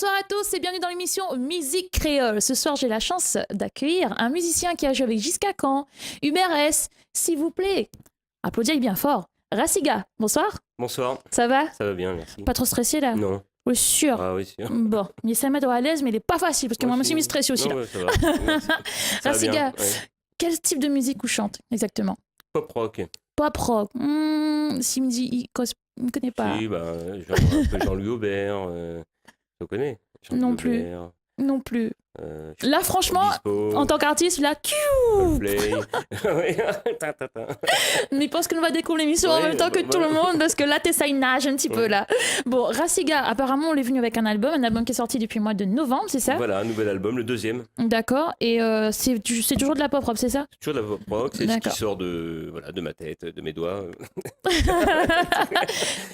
Bonsoir à tous et bienvenue dans l'émission Musique Créole. Ce soir, j'ai la chance d'accueillir un musicien qui a joué avec Jiska Khan, Hubert S. S'il vous plaît, applaudissez bien fort. Rassiga, bonsoir. Bonsoir. Ça va? Ça va bien, merci. Pas trop stressé là? Non. Oui, sûr. Ah oui, sûr. Bon, mais ça met à l'aise, mais il est pas facile parce que moi, je suis stressé aussi. Non, Là. ouais, ça va. Ça va Rassiga, bien, ouais. quel type de musique vous chante exactement? Pop rock. Pop rock. S'il me dit, il me connaît pas. Si, bah, genre un peu Jean-Louis Aubert. Tu connais Jean-Louis Non plus. Aubert, Non plus. Là, franchement, Obispo, en tant qu'artiste, là, Coldplay. Oui, ta, ta, ta. mais je pense qu'on va découvrir l'émission en Oui, même temps que bah, tout le voilà. monde parce que là ça nage un petit peu là. Bon, Rassiga, apparemment on est venu avec un album qui est sorti depuis le mois de novembre, c'est ça? Voilà, un nouvel album, le deuxième. D'accord, et c'est toujours de la pop rock, c'est ça? C'est toujours de la pop rock, c'est ce D'accord. qui sort de, voilà, de ma tête, de mes doigts.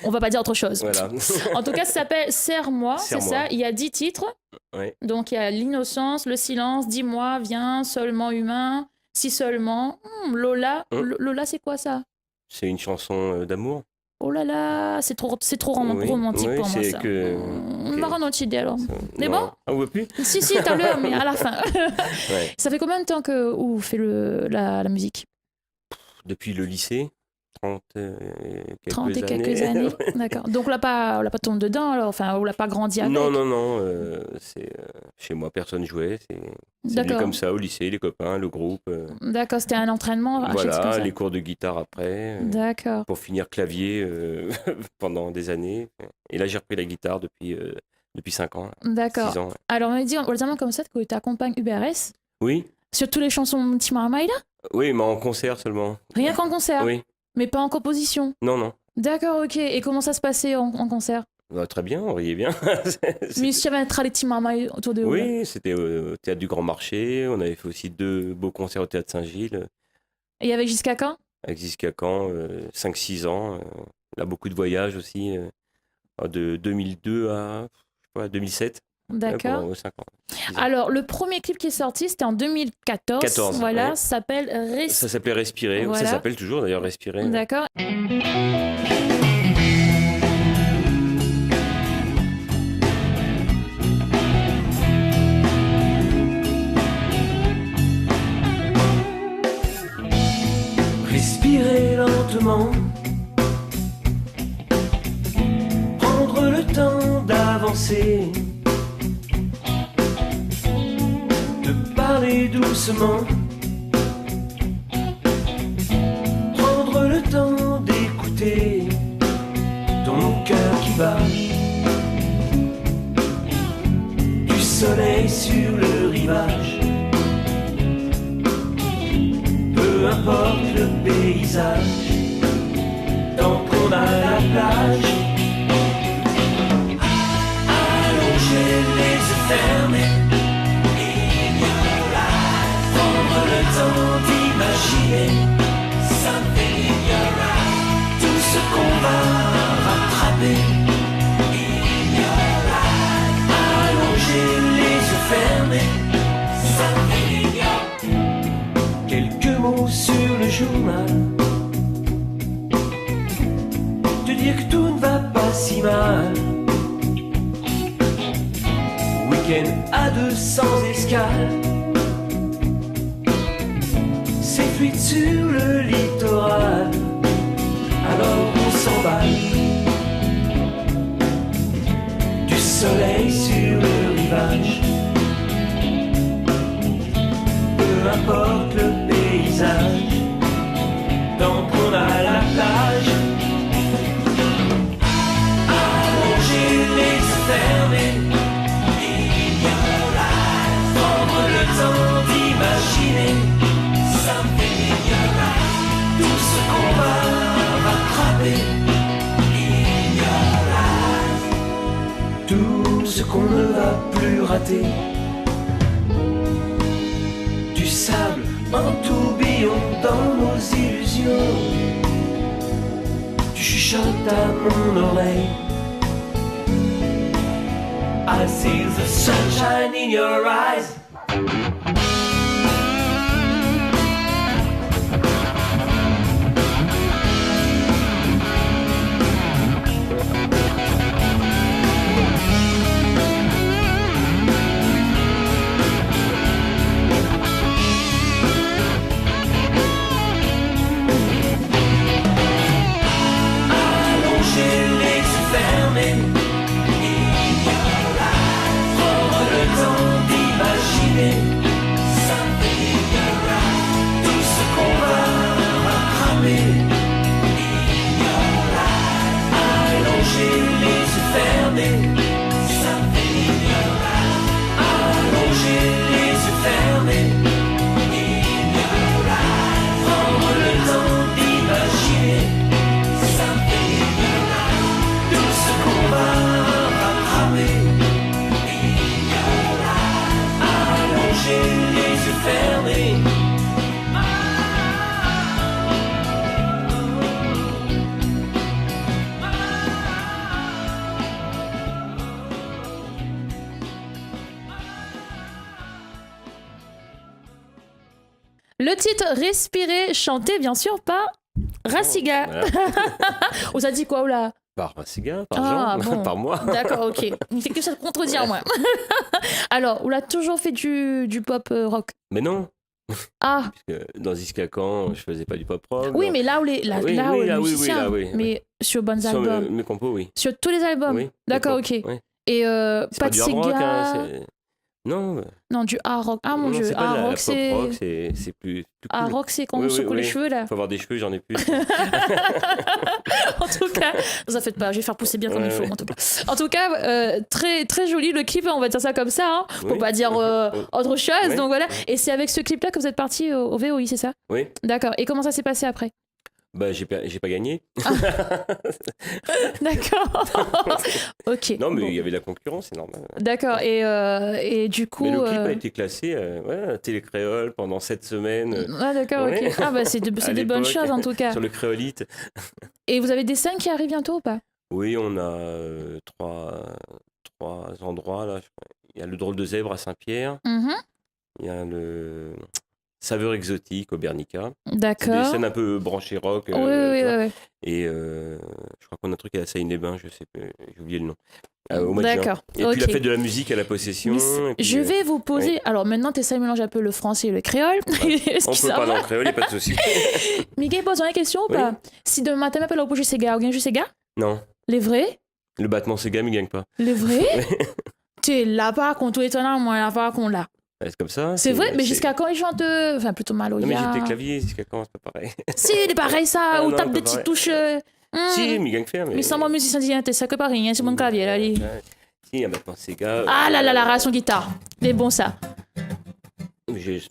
On va pas dire autre chose. Voilà. En tout cas, ça s'appelle Serre-moi, c'est Serre-moi. ça? Il y a 10 titres. Ouais. Donc il y a l'innocence, le silence, dis-moi, viens, seulement humain, si seulement. Lola, Lola c'est quoi ça? C'est une chanson d'amour. Oh là là, c'est trop Oui, romantique oui, pour moi c'est ça. que- On ok. va rendre notre idée alors. C'est Non. bon? Ah, on veut plus Si, t'as l'heure, mais à la fin. Ouais. Ça fait combien de temps que vous faites la musique? Depuis le lycée, 30 30 et quelques années. D'accord. Donc on l'a pas tombé dedans alors, enfin on l'a pas grandi avec. Non, c'est chez moi personne jouait, c'est venu D'accord. comme ça au lycée, les copains, le groupe, D'accord, c'était un entraînement. quelque chose comme voilà, ça. les cours de guitare après, D'accord. pour finir clavier pendant des années. Et là j'ai repris la guitare depuis 5 ans, 6 D'accord. ans. Ouais. Alors on va dire comme ça que tu accompagnes Hubert S Oui, sur toutes les chansons Tim Marmaille là? oui, mais en concert seulement. Rien qu'en concert, Oui, mais pas en composition. non. D'accord, ok. Et comment ça se passait en concert? Bah, très bien, on riait bien. Mais si j'avais un Tim Marmaille autour de vous. là. Oui, c'était au Théâtre du Grand Marché, on avait fait aussi 2 beaux concerts au Théâtre Saint-Gilles. Et avec Jiska Khan? Avec Jiska Khan, 5-6 ans. Là, beaucoup de voyages aussi, de 2002 à je sais pas, 2007. D'accord. Pendant 5 ans. 6 ans. Alors, le premier clip qui est sorti, c'était en 2014. 14, voilà, ouais. ça s'appelle Ça s'appelait Respirer, Voilà. ça s'appelle toujours d'ailleurs Respirer. D'accord. Respirer lentement, prendre le temps d'avancer, de parler doucement, prendre le temps d'écouter ton cœur qui bat, du soleil sur le rivage. Peu importe le paysage, tant qu'on a la plage. Allonger les yeux fermés, prendre le temps d'imaginer something in your eyes. Tout ce qu'on va rattraper. Allonger les yeux fermés, something in your quelques mots sur le journal, te dire que tout ne va pas si mal. Week-end à 200 escales, c'est fluide sur le littoral, alors on s'emballe. Du soleil sur le rivage, peu importe le paysage, tant qu'on a la plage. Allonger les yeux fermés, prendre le temps d'imaginer something in your eyes. Tout ce qu'on va rattraper, tout ce qu'on ne va plus rater. Du sable en tourbillon dans nos illusions. Tu chuchotes à mon oreille. I see the sunshine in your eyes. fermés. Prendre le temps d'imaginer. Something in your eyes. Tout ce qu'on va rattraper. Allonger les yeux fermés. Something in your eyes. Allonger les yeux fermés. Prendre le temps d'imaginer. Something in your eyes. Tout ce qu'on va rattraper. Allonger les yeux fermés. Le titre Respirer, chanté bien sûr par Rasiga. Voilà. On s'est dit quoi, ou là? Par Rasiga, par Ah, Jean, bon. par moi. D'accord, ok. Il fait que ça contredire, moi. Alors, on a toujours fait du pop rock. Mais non, Ah, dans Ziskakan, je faisais pas du pop rock. oui, dans- mais là où les, Oui, là oui, où les là, oui, oui, musiciens, là, oui, mais sur bons Sur albums, mes compos, oui. sur tous les albums. Oui, D'accord, les ok. compos, oui. Et C'est pas pas de du hard rock, Sega. hein, c'est- Non, Non, du hard rock. Ah mon non, dieu, c'est pas de hard la rock, pop c'est. rock, c'est plus Hard cool. rock, c'est quand on Oui, secoue oui, les oui. cheveux là. Faut avoir des cheveux, j'en ai plus. En tout cas, ne vous en faites pas, je vais faire pousser bien comme Ouais, il faut. ouais. En tout cas, très, très joli le clip, on va dire ça comme ça, hein, pour Oui. pas dire autre chose. Oui. Donc voilà. Et c'est avec ce clip-là que vous êtes parti au VOI, c'est ça? Oui, D'accord. Et comment ça s'est passé après? bah j'ai pas gagné. D'accord. Ok. Non, mais Bon. il y avait de la concurrence, c'est normal. D'accord. Et du coup. Mais le clip a été classé à Télé Créole pendant 7 semaines Ah d'accord, Ouais. ok. Ah bah c'est À des bonnes l'époque, choses en tout cas. sur le créolite. Et vous avez des scènes qui arrivent bientôt ou pas? Oui, on a trois endroits là. Il y a le drôle de zèbre à Saint-Pierre. Mhm. Il y a le saveur exotique au Bernica. C'est des D'accord. scènes un peu branchées rock. Oui, oui, tu vois. oui. Et je crois qu'on a un truc à la Seine-les-Bains, je sais plus, j'ai oublié le nom. Au mois de juin. D'accord. Et puis la Ok. fête de la musique à la Possession. Mais et puis, je vais vous poser. Alors maintenant, tu essaies de mélanger un peu le français et le créole. Est-ce on que peut ça parler va? en créole, il n'y a pas de souci. Miguel pose une question ou Oui. pas? Si demain matin m'appelle au projet Sega, ou bien juste Sega? Non, Les vrais? le battement Sega ne gagne pas. Les vrais? T'es là par contre, tout étonnant, moi là par contre là. C'est comme ça. C'est vrai, mais jusqu'à quand ils chantent enfin plutôt Non, mais Maloya. j'étais clavier, jusqu'à quand, c'est pas pareil. Si, c'est pareil ça, Ah ou non, tape pas des petites pareil. touches. Si, mais il gagne faire. Mais sans mon musicien dit, t'es ça que pareil, hein, c'est mon clavier là. lui. Si, un battement Sega. Ah là là, la relation guitare. C'est bon ça.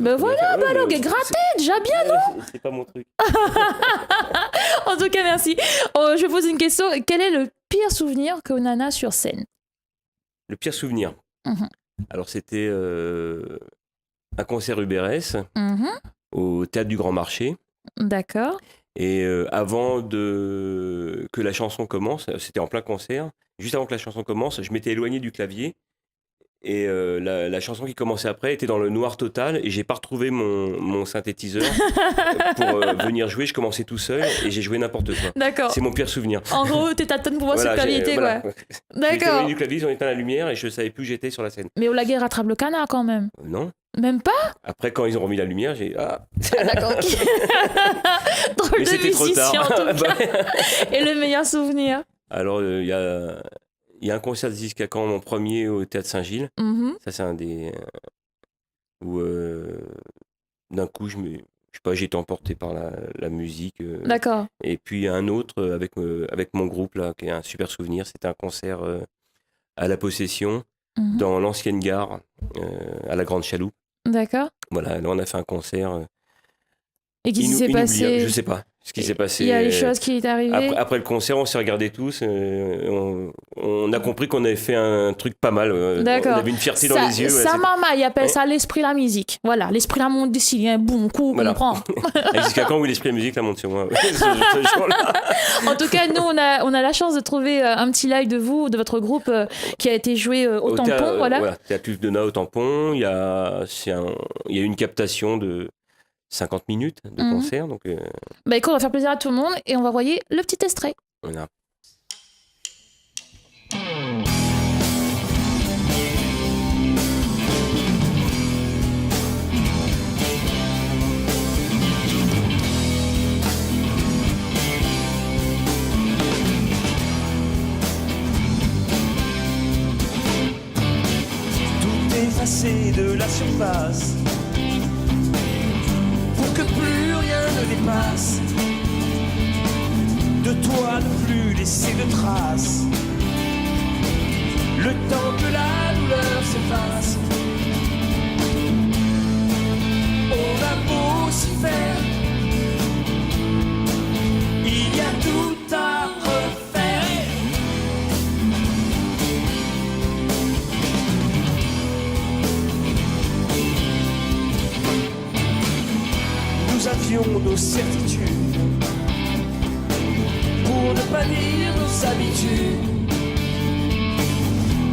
Ben voilà, bah alors, gratté, déjà bien. C'est pas mon truc. En tout cas, merci. Oh, je pose une question. Quel est le pire souvenir que Nana sur scène? Le pire souvenir. Mhm. Alors, c'était un concert UBRS Mhm. au Théâtre du Grand Marché. D'accord. Et avant que la chanson commence, c'était en plein concert, juste avant que la chanson commence, je m'étais éloigné du clavier. Et la chanson qui commençait après était dans le noir total et j'ai pas retrouvé mon synthétiseur pour venir jouer. Je commençais tout seul et j'ai joué n'importe quoi. D'accord. C'est mon pire souvenir. En gros, t'es à tonne pour voir ce Voilà, clavier était, voilà. quoi. J'étais D'accord. éloigné du clavier, ils ont éteint la lumière et je savais plus où j'étais sur la scène. Mais Olaguer rattrape le canard quand même. Non. Même pas? Après, quand ils ont remis la lumière, j'ai Ah, d'accord, ok. Drôle mais de c'était trop musicien tard. en tout cas. Bah, Et le meilleur souvenir? alors, il y a un concert de Ziskakan, mon premier au Théâtre Saint-Gilles. Mhm. Ça, c'est un des. Où d'un coup, je sais pas, j'ai été emporté par la musique. D'accord. Et puis un autre avec mon groupe, là, qui est un super souvenir. C'était un concert à la Possession, Mhm. dans l'ancienne gare, à la Grande Chaloupe. D'accord. Voilà, là, on a fait un concert Et qu'est-ce qui s'est inoubliable. passé? Je sais pas ce qui s'est passé. Il y a des choses qui est arrivées. Après le concert, on s'est regardés tous. On a compris qu'on avait fait un truc pas mal. D'accord. On avait une fierté dans les yeux. ouais, Ça, c'était- maman, il appelle Ouais. ça l'esprit de la musique. Voilà, l'esprit de la monde d'ici, un bon coup, on Voilà. comprend. Jusqu'à quand où l'esprit de musique la monte sur moi ce jour-là. En tout cas, nous, on a la chance de trouver un petit live de vous, de votre groupe, qui a été joué au Tampon, voilà. Théâtre de au Tampon. Il y a une captation de 50 minutes de Mhm. concert. Donc, Bah écoute, on va faire plaisir à tout le monde et on va envoyer le petit extrait. voilà. effacer de la surface, pour que plus rien ne dépasse, de toi ne plus laisser de traces, le temps que la douleur s'efface. On a beau s'y faire, il y a tout à refaire. Nous avions nos certitudes, pour ne pas dire nos habitudes,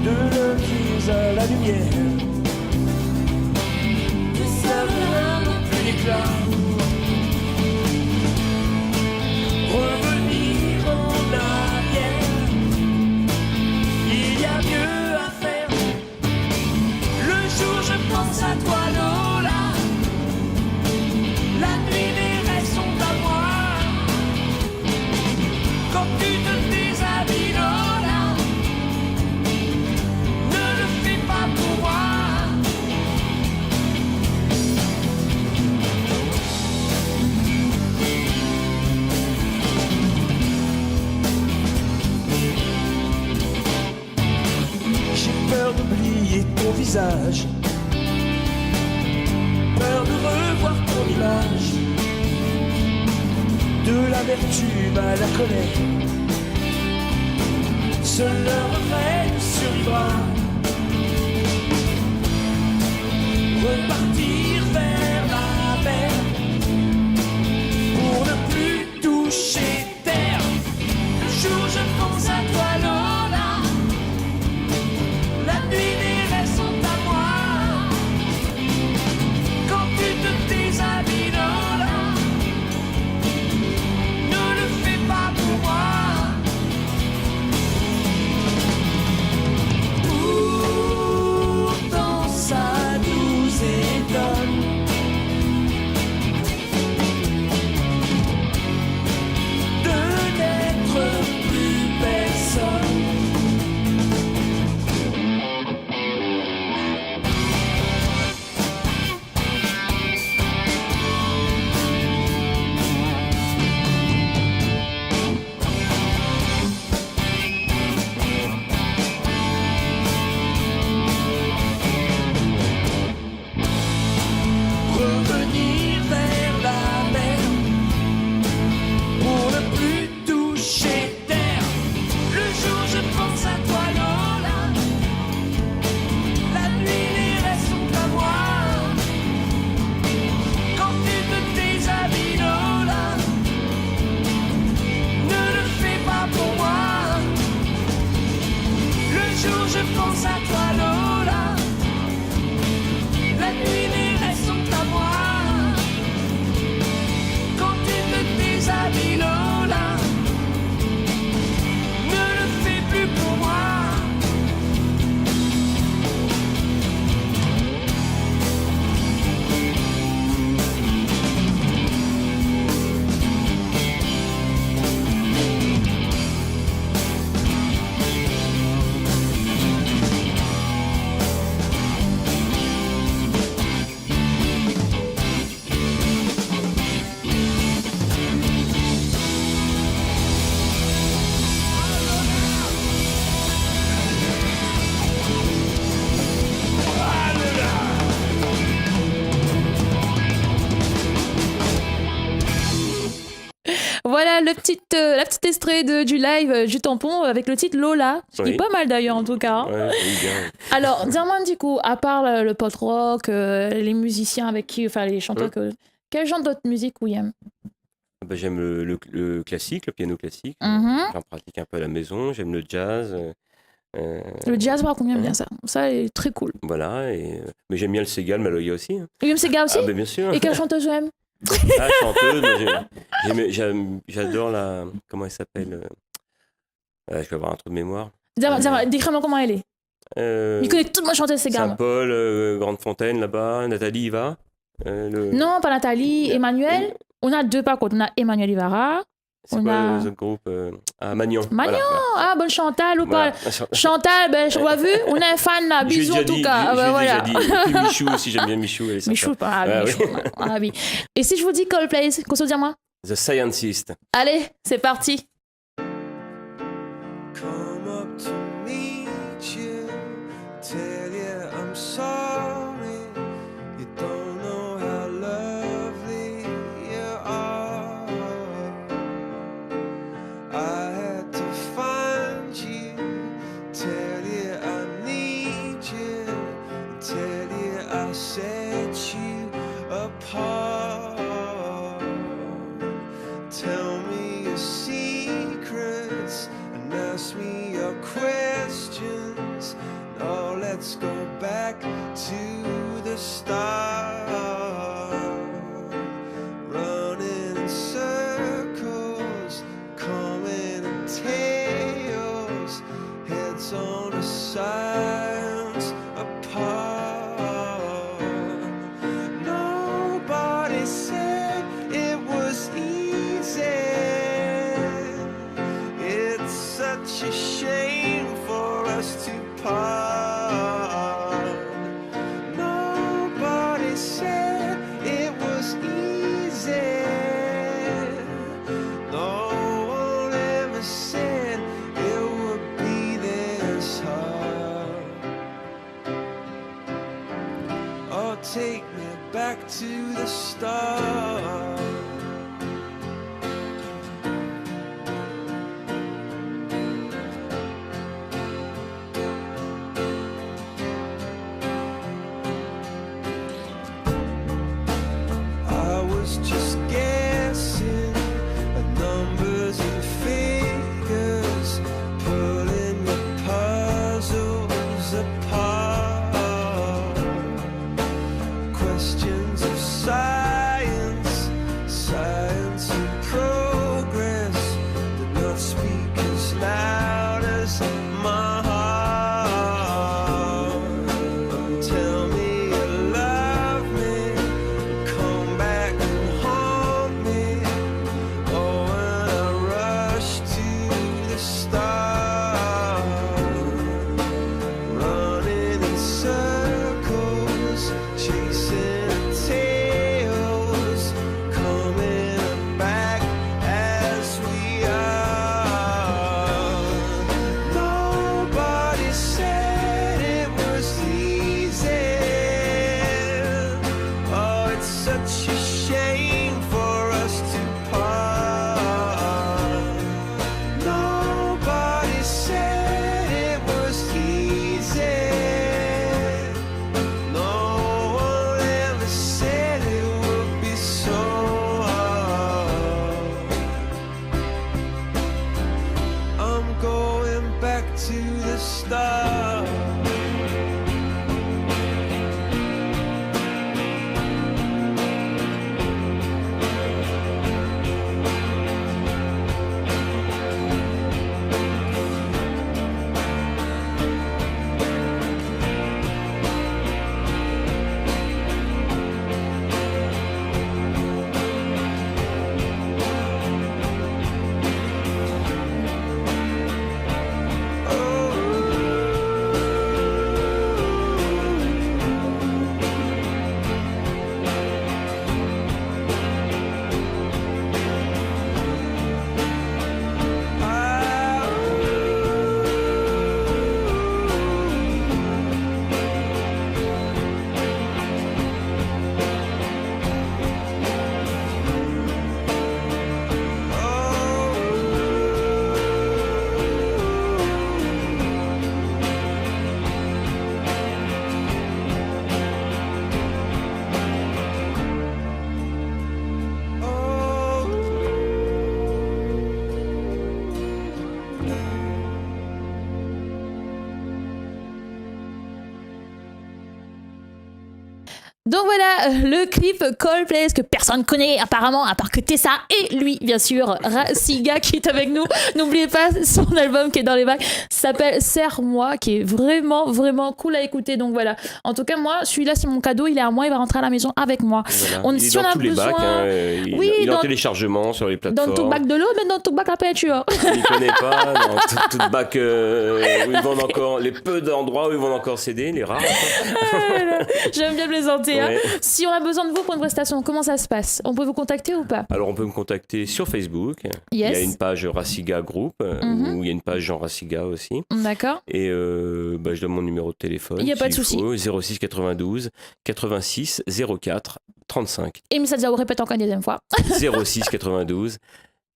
de l'emprise à la lumière, que ça n'a plus d'éclat. Revenir en arrière, il y a mieux à faire. Le jour je pense à toi Lola, la nuit les rêves sont à moi. Quand tu te déshabilles Lola, ne le fais pas pour moi. J'ai peur d'oublier ton visage, peur de revoir ton image, de l'amertume à la colère. Seul le regret survivra. Repartir vers la mer, pour ne plus toucher terre. Le jour je pense à toi Lola, la nuit les rêves sont à moi. Quand tu te déshabilles Lola, ne le fais pas pour moi. Pourtant ça nous étonne de n'être plus personne. Revenir vers la mer, pour ne plus toucher terre. Le jour je pense à toi Lola, la nuit les rêves sont à moi. Quand tu te déshabilles Lola, ne le fais pas pour moi. Le jour je pense à toi Lola, la nuit les rêves sont à moi. Quand tu te déshabilles Lola, ne le fais plus pour moi. Voilà la petite extrait du live du tampon avec le titre Lola, ce qui est Oui. pas mal d'ailleurs en tout cas. Ouais, oui, bien. Alors, dis-moi du coup, à part le post-rock, les musiciens avec qui, enfin les chanteurs, quel genre d'autres musiques vous aimez? Bah, j'aime le classique, le piano classique. J'en pratique un peu à la maison. J'aime le jazz. Le jazz, par contre, j'aime bien ça. Ça est très cool. Voilà. Mais j'aime bien le Sega, le Maloya aussi. Hein. Tu aimes ces gars aussi? Ah, bah, bien sûr. Et quelle chanteuse tu aimes? Ah, chanteuse, moi, j'adore la. Comment elle s'appelle je vais avoir un trou de mémoire. Décris-moi comment elle est. Il connaît toute ma chanteuse, ces gars. Saint-Paul, Grande Fontaine là-bas, Nathalie Iva. Non, pas Nathalie, Emmanuel. On a deux par contre. On a Emmanuel Ivara C'est On quoi a- le groupe Magnon. Magnon. Ah, bonne Chantal ou Voilà. pas Chantal, ben, on a vu, on est un fan là. Je l'ai Bisous en déjà tout dit, cas. Ah, ben, je l'ai voilà. déjà dit. Et puis Michou aussi, j'aime bien Michou. Elle est sympa. Michou, ah, Ah, Michou, ah, oui. Et si je vous dis Coldplay, qu'on se dit à moi The Scientist. Allez, c'est parti. Come up to meet you, tell you I'm sorry. You don't know how lovely you are. I had to find you, tell you I need you, tell you I set you apart. Tell me your secrets and ask me your questions. Now let's go back to the start. Running in circles, coming in tails, heads on the sides apart. Nobody said it was easy. It's such a shame for us to part. Nobody said it was easy. No one ever said it would be this hard. Oh, take me back to the start. I was just guessing at numbers and figures, pulling the puzzles apart. Questions of science, science and progress did not speak as loud as my heart. Tell me you love me, come back and haunt me. Oh, when I rush to the start, running in circles, chasing tails, coming back as we are. Nobody said it was easy. Oh, it's such a shame for us to part. Nobody said it was easy. No one ever said it would be so hard. I'm going back to the start. Oh, Donc voilà, le clip Coldplay, ce que personne connaît apparemment, à part que Tessa et lui, bien sûr, Rasiga qui est avec nous. N'oubliez pas son album qui est dans les bacs, s'appelle Serre-moi, qui est vraiment, vraiment cool à écouter. Donc voilà, en tout cas, moi, celui-là, c'est mon cadeau, il est à moi, il va rentrer à la maison avec moi. Voilà. Il est dans tous les bacs, il est en dans- téléchargement sur les plateformes. Dans tout bac de l'eau, mais dans tout bac à peinture. Je ne connais pas, dans tout bac où ils vendent encore, les peu d'endroits où ils vendent encore CD, les rares. J'aime bien plaisanter. Hein. Ouais. Si on a besoin de vous pour une prestation, comment ça se passe? On peut vous contacter ou pas? Alors on peut me contacter sur Facebook. Il y a une page Rasiga Group, où il y a une page Jean Rasiga aussi. D'accord. Et je donne mon numéro de téléphone. Il n'y a pas de souci. 06 92 86 04 35. Et Missa Zao répète encore une deuxième fois. 06 92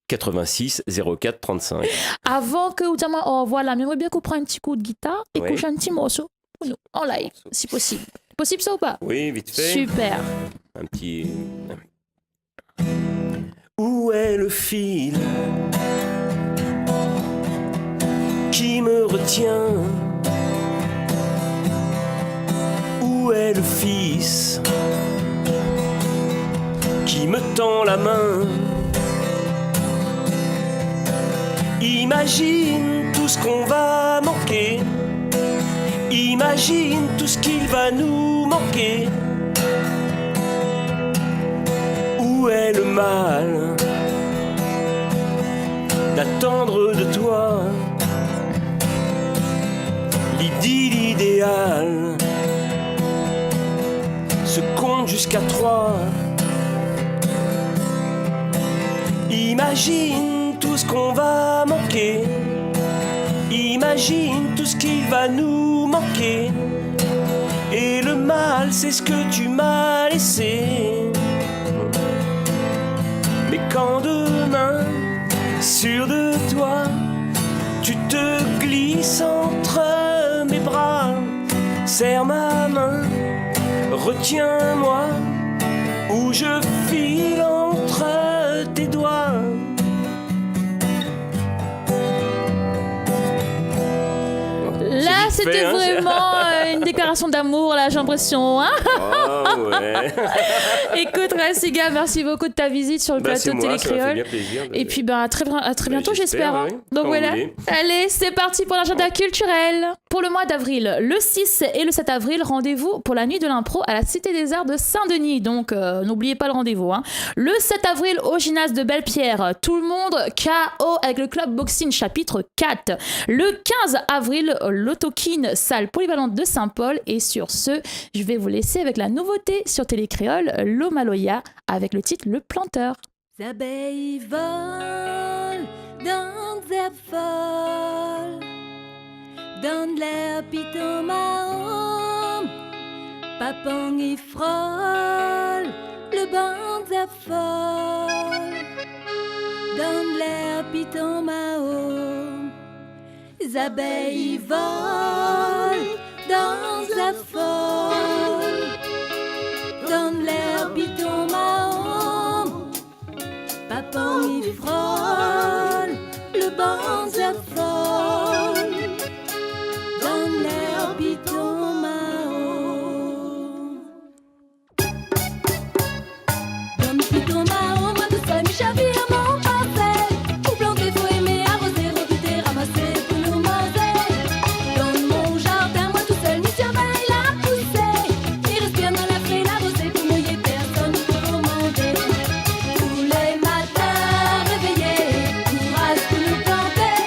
86 04 35. Avant que vous disiez au revoir, là, j'aimerais bien qu'on prenne un petit coup de guitare et Ouais. qu'on chante un petit morceau pour nous, en live, si possible. Possible ça ou pas? Oui, vite fait. Super. Un petit. Où est le fil qui me retient? Où est le fils qui me tend la main? Imagine tout ce qu'on va manquer. Imagine tout ce qu'il va nous manquer. Où est le mal d'attendre de toi l'idylle idéale se compte jusqu'à 3. Imagine tout ce qu'on va manquer. Imagine tout ce qui va nous manquer. Et le mal, c'est ce que tu m'as laissé. Mais quand demain, sûr de toi, tu te glisses entre mes bras, serre ma main, retiens-moi, où je file entre tes doigts. Là, vite c'était fait, hein, vraiment une déclaration d'amour, là, j'ai l'impression. Hein. Oh ouais. Écoute, Rasiga, merci beaucoup de ta visite sur le plateau C'est de moi, ça m'a fait Télécréole. bien plaisir. Et puis, à très bientôt, j'espère, j'espère. Hein. oui, Donc quand voilà. vous voulez. Allez, c'est parti pour l'agenda culturel. Pour le mois d'avril, le 6 et le 7 avril, rendez-vous pour la nuit de l'impro à la Cité des Arts de Saint-Denis. Donc, n'oubliez pas le rendez-vous. Hein. Le 7 avril, au gymnase de Belle-Pierre, tout le monde KO avec le club boxing chapitre 4. Le 15 avril, l'Autokin, salle polyvalente de Saint-Paul. Et sur ce, je vais vous laisser avec la nouveauté sur Télécréole, Lomaloya, avec le titre Le Planteur. Les abeilles volent dans des folles, dans l'air piton marron, papang y frôle, le banc des folles, dans l'air piton marron, les abeilles volent dans des folles, dans l'air piton marron, papa y frôle, le banc de folle, dans l'air piton marron. Dans le piton marron, moi tout seul, chavire mon passé. Pour planter, faut aimer, arroser, rebuter, ramasser, pour nous manger. Dans mon jardin, moi tout seul, m'y surveille la poussée. Il respire dans la fée, la rosée, pour mouiller personne pour manger. Tous les matins réveillés, courage pour nous planter.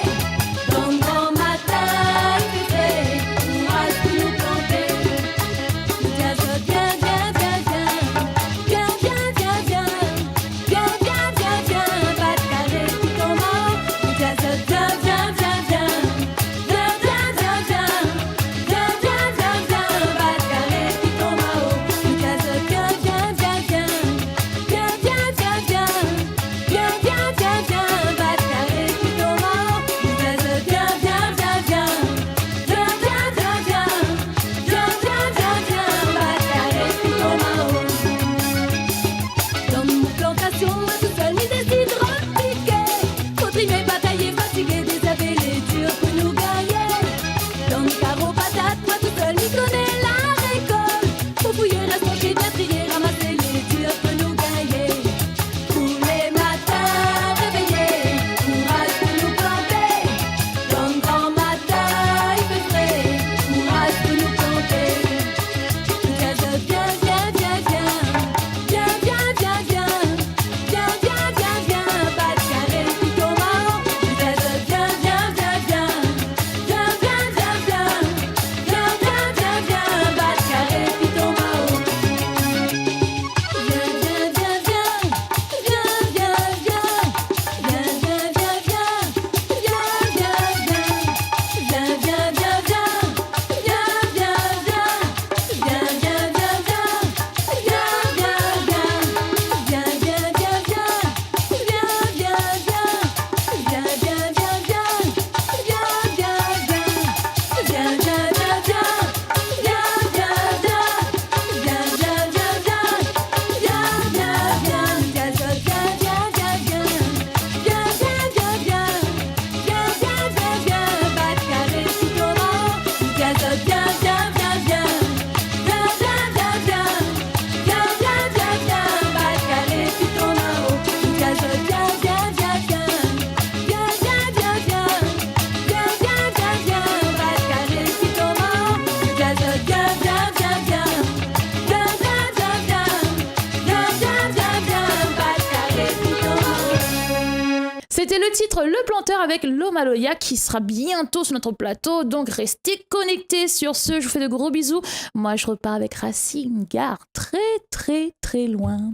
le titre Le Planteur avec Lomaloya qui sera bientôt sur notre plateau. Donc restez connectés. Sur ce, je vous fais de gros bisous. Moi, je repars avec Racine Gare très très très loin.